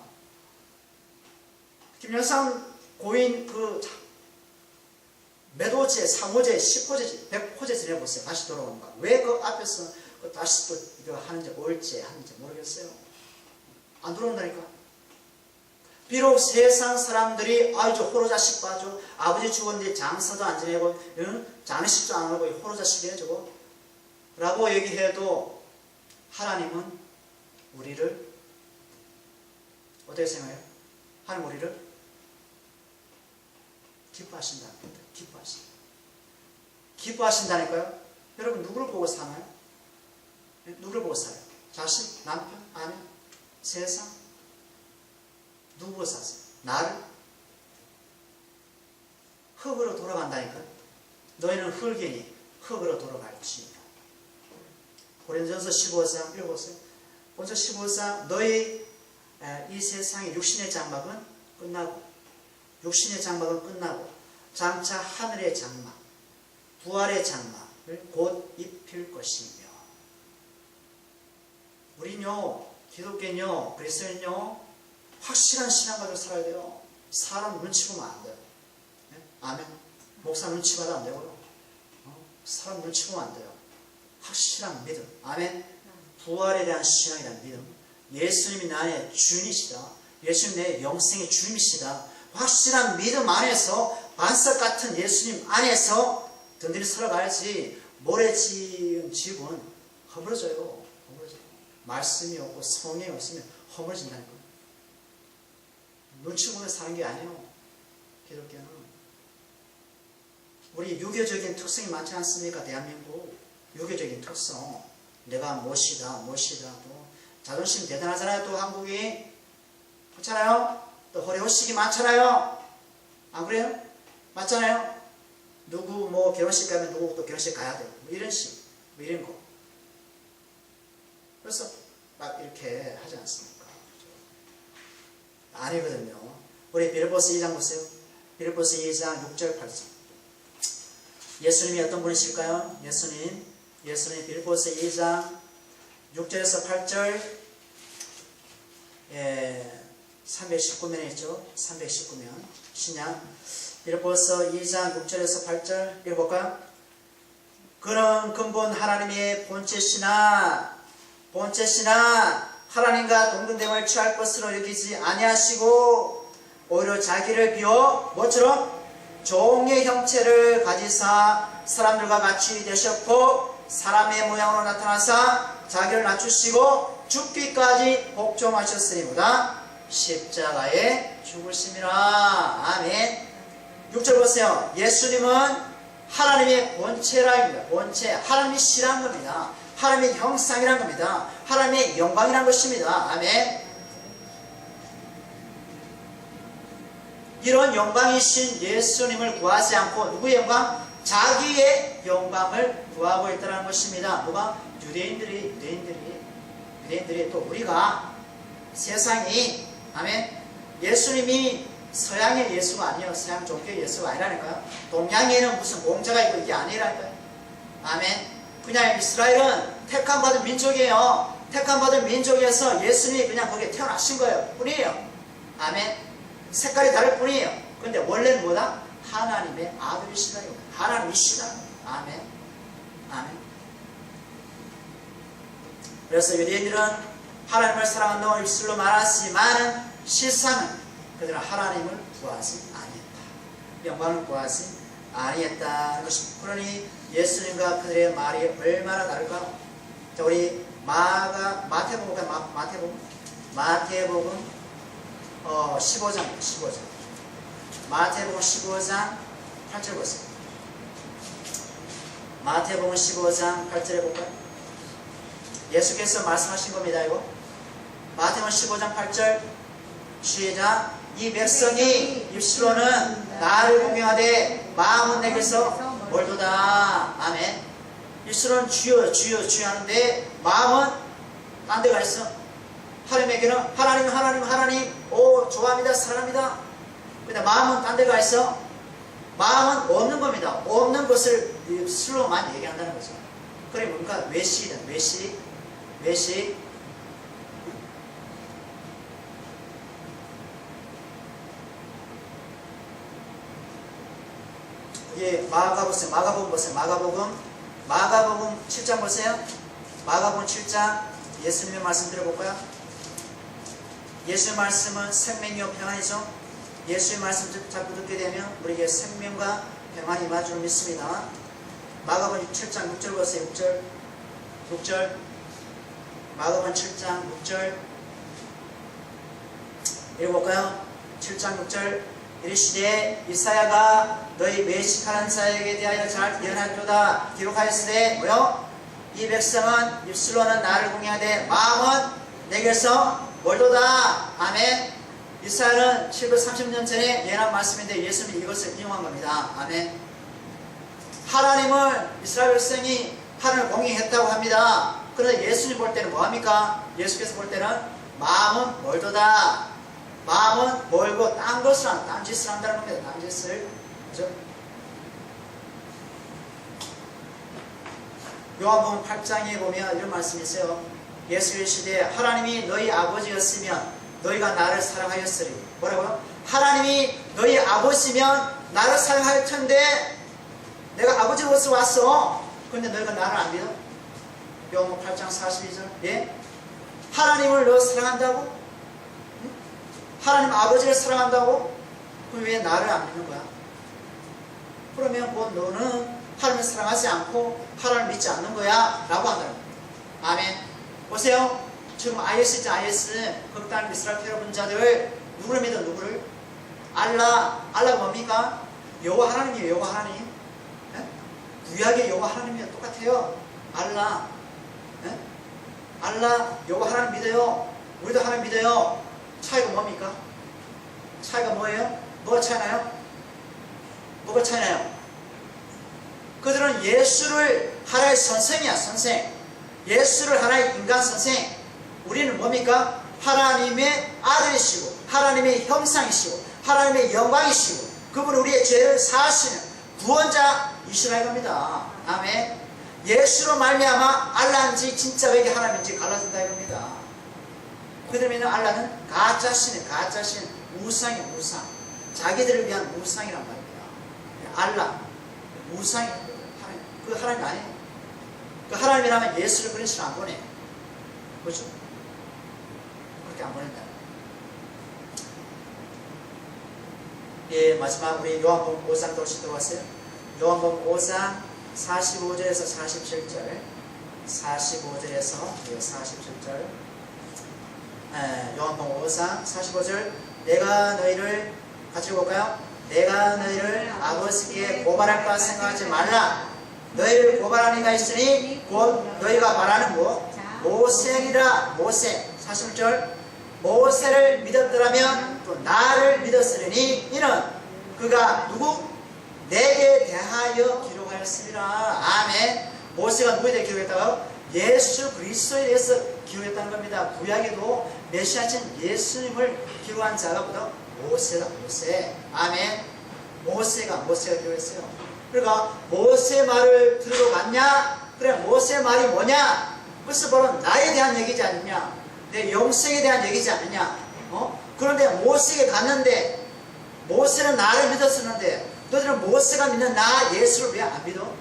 김영삼 고인 그 몇 호제, 3호제, 10호제, 100호제 지내보세요. 다시 돌아오는 거. 왜 그 앞에서 다시 또 이거 하는지 올지 하는지 모르겠어요. 안 돌아온다니까. 비록 세상 사람들이 아주 호로자식 봐줘. 아버지 죽었는데 장사도 안 지내고 장례식도 안 하고 호로자식이에요 저거. 라고 얘기해도 하나님은 우리를 어떻게 생각해요? 하나님 우리를 기뻐하신다는 겁니다. 기뻐하신다니까요. 여러분 누구를 보고 사나요? 누구를 보고 살아요? 자식, 남편, 아내, 세상? 누구 보고 사세요? 나를? 흙으로 돌아간다니까요. 너희는 흙이니 흙으로 돌아갈지니라. 고린도전서 15장 읽어보세요. 고린도전서 15장 너희 이 세상의 육신의 장막은 끝나고 육신의 장막은 끝나고 장차 하늘의 장막 부활의 장막을 곧 입힐 것이며 우리는요 기독교는요 그리스도인요 확실한 신앙 가지고 살아야 돼요. 사람 눈치 보면 안 돼요. 네? 아멘. 목사 눈치 봐도 안 되고요. 사람 눈치 보면 안 돼요. 확실한 믿음. 아멘. 부활에 대한 신앙에 대한 믿음. 예수님이 나의 주인이시다. 예수님 내 영생의 주님이시다. 확실한 믿음 안에서 반석 같은 예수님 안에서 든든히 살아가야지 모래 지은 집은 허물어져요. 말씀이 없고 성령이 없으면 허물어진다니까. 눈치 보면 사는 게 아니에요. 기독교는. 우리 유교적인 특성이 많지 않습니까? 대한민국 유교적인 특성. 내가 무엇이다 또 자존심 대단하잖아요. 또 한국이 그렇잖아요. 또 허례호식이 많잖아요. 안 그래요? 맞잖아요. 누구 뭐 결혼식 가면 누구 또 결혼식 가야 돼요. 뭐 이런 식, 뭐 이런 거. 그래서 막 이렇게 하지 않습니까? 아니거든요. 우리 빌립보서 2장 보세요. 빌립보서 2장 6절 8절. 예수님이 어떤 분이실까요? 예수님 예수님 빌립보서 2장 6절에서 8절 319면에 있죠. 319면 신약 빌립보서 2장 6절에서 8절 읽어볼까요? 그는 근본 하나님의 본체시나 하나님과 동등됨을 취할 것으로 여기지 아니하시고 오히려 자기를 비워 뭐처럼 종의 형체를 가지사 사람들과 같이 되셨고 사람의 모양으로 나타나사 자기를 낮추시고 죽기까지 복종하셨으리보다 십자가에 죽으심이라. 아멘. 6절 보세요. 예수님은 하나님의 본체라입니다. 본체. 하나님이 시란 겁니다. 하나님의 형상이란 겁니다. 하나님의 영광이란 것입니다. 아멘. 이런 영광이신 예수님을 구하지 않고 누구의 영광? 자기의 영광을 구하고 있다는 것입니다. 누가? 유대인들이 또 우리가 세상이 아멘. 예수님이 서양의 예수가 아니에요. 서양 종교의 예수가 아니라니까요. 동양에는 무슨 공자가 있고 이게 아니라니까요. 아멘. 그냥 이스라엘은 택함받은 민족이에요. 택함받은 민족에서 예수님이 그냥 거기에 태어나신 거예요. 뿐이에요. 아멘. 색깔이 다를 뿐이에요. 근데 원래는 뭐다? 하나님의 아들이시다. 하나님이시다. 아멘. 아멘. 그래서 유대인들은 하나님을 사랑한다고 입술로 말하지만은 실상은 그들은 하나님을 구하지 아니했다. 영광을 구하지 아니했다는 것입니다. 그러니 예수님과 그들의 말이 얼마나 다를까? 자, 우리 마태복음 15장. 마태복음 15장 8절 보세요. 마태복음 15장 8절에 볼까요? 예수께서 말씀하신 겁니다. 이거 마태복음 15장 8절 시작. 이 백성이 입술로는 나를 공경하되 마음은 내게서 멀도다. 아멘. 입술은 주여 하는데 마음은 딴 데가 있어. 하나님에게는 하나님 오 좋아합니다. 사랑합니다. 근데 마음은 딴 데가 있어. 마음은 없는 겁니다. 없는 것을 입술로만 얘기한다는 거죠. 그래 뭡니까? 외식이다. 외식. 예, 마가복음 보세요. 마가복음 7장 보세요. 마가복음 7장 예수님의 말씀 들어볼까요? 예수의 말씀은 생명이요 평안이죠. 예수의 말씀 자꾸 듣게 되면 우리에게 생명과 평안이 임할 줄 믿습니다. 마가복음 7장 6절 보세요. 6절 마가복음 7장 6절 읽어볼까요? 7장 6절 이르시되 이사야가 너희 매식하는 자에게 대하여 잘 예언하도다 기록하였으되 뭐요? 이 백성은 입술로는 나를 공경하되 마음은 내게서 멀도다. 아멘. 이사야는 730년 전에 예언한 말씀인데 예수님이 이것을 인용한 겁니다. 아멘. 하나님을 이스라엘 백성이 하나님을 공경했다고 합니다. 그런데 예수님 볼 때는 뭐합니까? 예수께서 볼 때는 마음은 멀도다. 마음은 멀고 딴 짓을 한다는 겁니다. 딴 짓을. 그죠? 요한복음 8장에 보면 이런 말씀이 있어요. 예수 이르시되 하나님이 너희 아버지였으면 너희가 나를 사랑하였으리. 뭐라고요? 하나님이 너희 아버지면 나를 사랑할 텐데 내가 아버지로서 왔어. 근데 너희가 나를 안 믿어? 요한복음 8장 42절. 예? 하나님을 너 사랑한다고? 하나님 아버지를 사랑한다고? 그럼 왜 나를 안 믿는 거야? 그러면 뭐 너는 하나님을 사랑하지 않고 하나님을 믿지 않는 거야 라고 한다는 거예요. 아멘. 보세요. 지금 IS 극단 이스라엘 테러분자들 누구를 믿어? 누구를? 알라가 뭡니까? 여호와 하나님이에요. 여호와 하나님. 네? 구약의 여호와 하나님이랑 똑같아요. 알라 여호와 하나님 믿어요. 우리도 하나님 믿어요. 차이가 뭡니까? 차이가 뭐예요? 뭐가 차이나요? 그들은 예수를 하나의 선생이야. 선생. 예수를 하나의 인간 선생. 우리는 뭡니까? 하나님의 아들이시고 하나님의 형상이시고 하나님의 영광이시고 그분은 우리의 죄를 사하시는 구원자이시라 이겁니다. 아멘. 예수로 말미암아 알라인지 진짜 외계 하나님인지 갈라진다 이겁니다. 그들 믿는 알라는 가짜신, 우상이 우상. 자기들을 위한 우상이란 말입니다. 알라, 우상이 하나님, 그 하나님 아니에요. 그 하나님이라면 예수를 그런 식으로 안 보내요. 그렇죠? 그렇게 안 보낸다. 예, 마지막 우리 요한복음 5장 도시 들어왔어요. 요한복음 5장 45절에서 47절, 45절에서 47절. 요한복음 5장 45절. 내가 너희를 같이 볼까요? 내가 너희를 아버지께 고발할까 생각하지 말라. 너희를 고발하는 이가 있으니 곧 너희가 말하는 것 모세니라. 모세 41절. 모세를 믿었더라면 또 나를 믿었으리니 이는 그가 누구? 내게 대하여 기록하였습니다. 아멘. 모세가 누구에 대해 기록했다고요? 예수 그리스도에 대해서 기록했다는 겁니다. 구약에도 메시아신 예수님을 기록한 자가 보다 모세다. 모세. 아멘. 모세가 기록했어요. 그러니까 모세 말을 들으러 갔냐? 그래, 모세 말이 뭐냐? 그것은 바로 나에 대한 얘기지 않느냐? 내 영생에 대한 얘기지 않느냐? 그런데 모세에게 갔는데 모세는 나를 믿었었는데 너희들은 모세가 믿는 나 예수를 왜 안 믿어?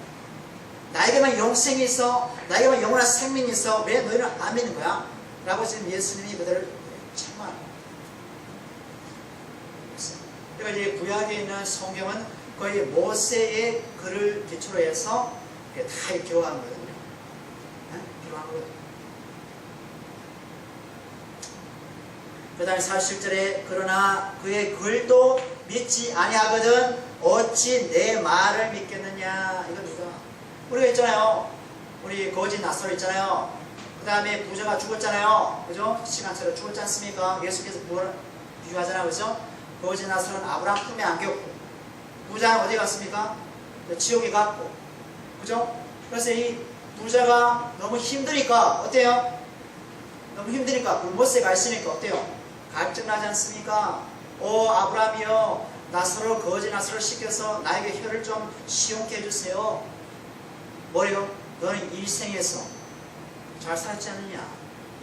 나에게만 영생이 있어, 나에게만 영원한 생명이 있어, 왜 너희는 안 믿는 거야? 라고 지금 예수님이 그들을 책망합니다. 그러니까 이제 구약에 있는 성경은 거의 모세의 글을 기초로 해서 다 기록한 거거든요. 기록한 거거든요. 그 다음에 47절에 그러나 그의 글도 믿지 아니하거든 어찌 내 말을 믿겠느냐 이겁니다. 우리가 있잖아요. 우리 거짓 나사로 있잖아요. 그 다음에 부자가 죽었잖아요. 그죠? 시간차로 죽었지 않습니까? 예수께서 뭘 비유하잖아요. 그죠? 거짓 나사로는 아브라함 품에 안겼고 부자는 어디 갔습니까? 지옥에 갔고. 그죠? 그래서 이 부자가 너무 힘드니까 어때요? 너무 힘드니까 불못에 가 있으니까 어때요? 갈증나지 않습니까? 오 아브라함이여 나사로 거짓 나사로 시켜서 나에게 혀를 좀 시원케 해주세요. 뭐래요? 너는 일생에서 잘 살았지 않느냐?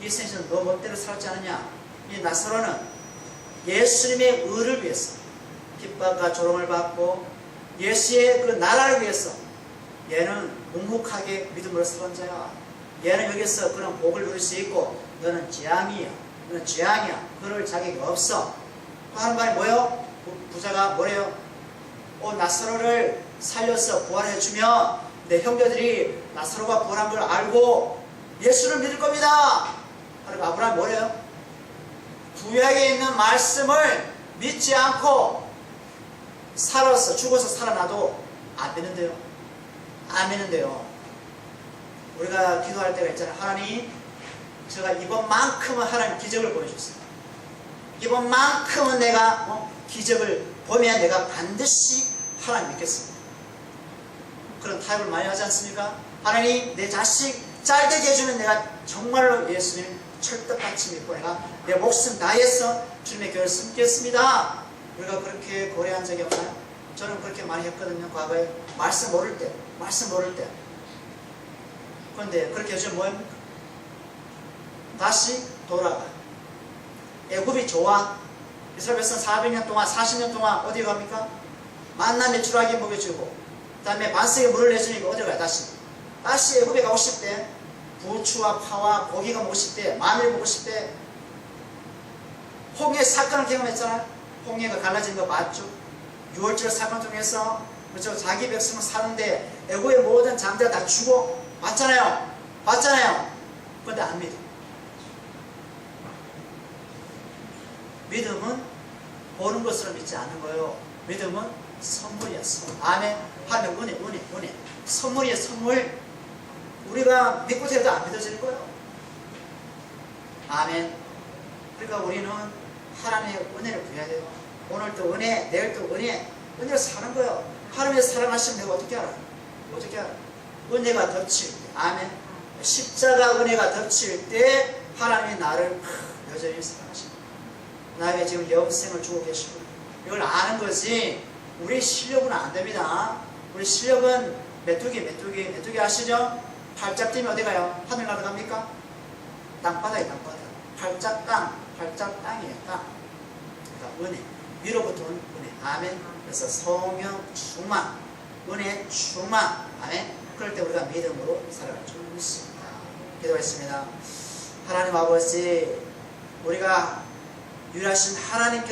일생에서 너 멋대로 살았지 않느냐? 이 나사로는 예수님의 의를 위해서 핍박과 조롱을 받고 예수의 그 나라를 위해서 얘는 묵묵하게 믿음으로 살은 자야. 얘는 여기서 그런 복을 누릴 수 있고 너는 재앙이야. 너는 재앙이야. 그럴 자격이 없어. 하는 말이 뭐예요? 부자가 뭐래요? 나사로를 살려서 부활해주면 내 형제들이 나사로가 부활한 걸 알고 예수를 믿을 겁니다. 그리고 아브라함이 뭐래요? 구약에 있는 말씀을 믿지 않고 살아서 죽어서 살아나도 안 믿는데요. 안 믿는데요. 우리가 기도할 때가 있잖아요. 하나님, 제가 이번만큼은 하나님 기적을 보여줬어요. 이번만큼은 내가 기적을 보면 내가 반드시 하나님 믿겠습니다. 그런 타협을 많이 하지 않습니까? 하나님, 내 자식 짤되게 해주면 내가 정말로 예수님 철떡같이 믿고 내가 내 목숨 다해서 주님의 교회를 섬기겠습니다. 우리가 그렇게 고려한 적이 없나요? 저는 그렇게 많이 했거든요. 과거에 말씀 모를 때. 그런데 그렇게 해주면 뭐입니까? 다시 돌아가. 애굽이 좋아. 이스라엘 백성 400년 동안 40년 동안 어디 갑니까? 만나 메추라기 먹여주고 그 다음에 반석에 물을 내주니까 어디 가요? 다시 애굽에 가고 싶대. 부추와 파와 고기가 먹고 싶대. 마늘 먹고 싶대. 홍해 사건을 경험했잖아요. 홍해가 갈라진 거 맞죠? 6월절 사건 통해서 그렇죠? 자기 백성은 사는데 애굽의 모든 장자가 다 죽어. 맞잖아요. 그런데 안 믿어. 믿음은 보는 것으로 믿지 않는 거예요. 믿음은 선물이야, 선물. 아멘. 하나님의 은혜. 선물이야, 선물. 우리가 믿고 해도 안 믿어질 거예요. 아멘. 그러니까 우리는 하나님의 은혜를 구해야 돼요. 오늘도 은혜, 내일도 은혜. 은혜를 사는 거예요. 하나님의 사랑하시면 내가 어떻게 알아? 은혜가 덮칠 때. 아멘. 십자가 은혜가 덮칠 때 하나님이 나를 여전히 사랑하십니다. 나에게 지금 영생을 주고 계시고 이걸 아는 거지 우리 실력은 안 됩니다. 우리 실력은 메뚜기 아시죠? 팔짝 뛰면 어디 가요? 하늘나라 갑니까? 땅바닥에 땅바닥. 팔짝 땅이에요. 땅. 그러니까 은혜. 위로부터 오는 은혜. 아멘. 그래서 성령 충만, 은혜 충만. 아멘. 그럴 때 우리가 믿음으로 살아갈 줄 믿습니다. 기도했습니다. 하나님 아버지, 우리가 유일하신 하나님께